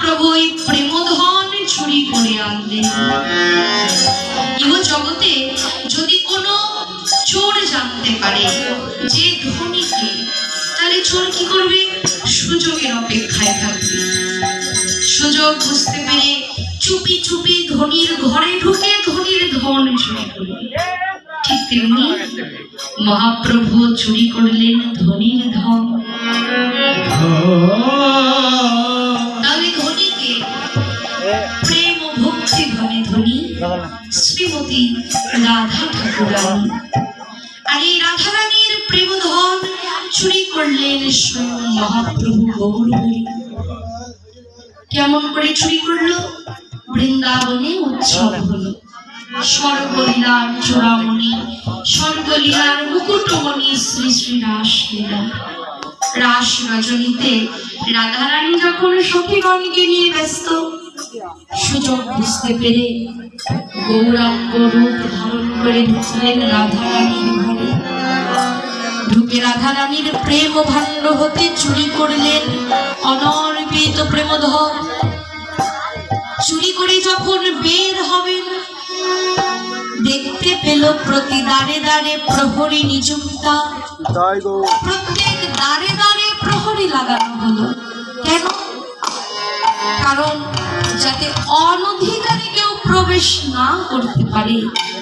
মহাপ্রভু এই প্রেমধন চুরি করে আনলেন। ইহ জগতে যদি কোনো চোর জানতে পারে যে ধনীকে, তাহলে চোর কি করবে? সুযোগের অপেক্ষায় থাকবে। সুযোগ বুঝতে পেরে চুপি চুপি ধনীর ঘরে ঢুকে ধনীর ধন চুরি করবে। ঠিক তেমনি মহাপ্রভু চুরি করলেন ধনীর ধন। তাহলে ধনীকে প্রেম ও ভক্তি ধনে ধনী শ্রীমতী রাধা ঠাকুরানী। আর এই রাধা রানীর প্রেম ধন চুরি করলেন স্বয়ং মহাপ্রভু গৌরহরি। কেমন করে চুরি করলো? বৃন্দাবনে উৎসব হলো, স্বর্গলীলার চূড়ামণি, স্বর্গলীলার মুকুটমণি শ্রী শ্রী রাসলীলা। রাস রজনীতে রাধারানী যখন সখীগণকে নিয়ে ব্যস্ত, সুযোগ বুঝতে পেরে গৌরাঙ্গ রূপ ধারণ করে ঢুকলেন রাধারানীর ঘরে। ঢুকে রাধারানীর প্রেম ভাণ্ড হতে চুরি করলেন অনর্পিত প্রেমধন। চুরি করে যখন বের হবেন, দেখতে পেল প্রতি দ্বারে দ্বারে প্রহরী নিযুক্তা। প্রত্যেক দ্বারে দ্বারে প্রহরী লাগানো হলো। কেন? কারণ যাতে অনধিকারী কেউ প্রবেশ না করতে পারে,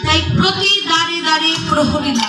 তাই প্রতি দ্বারে দ্বারে প্রহরী।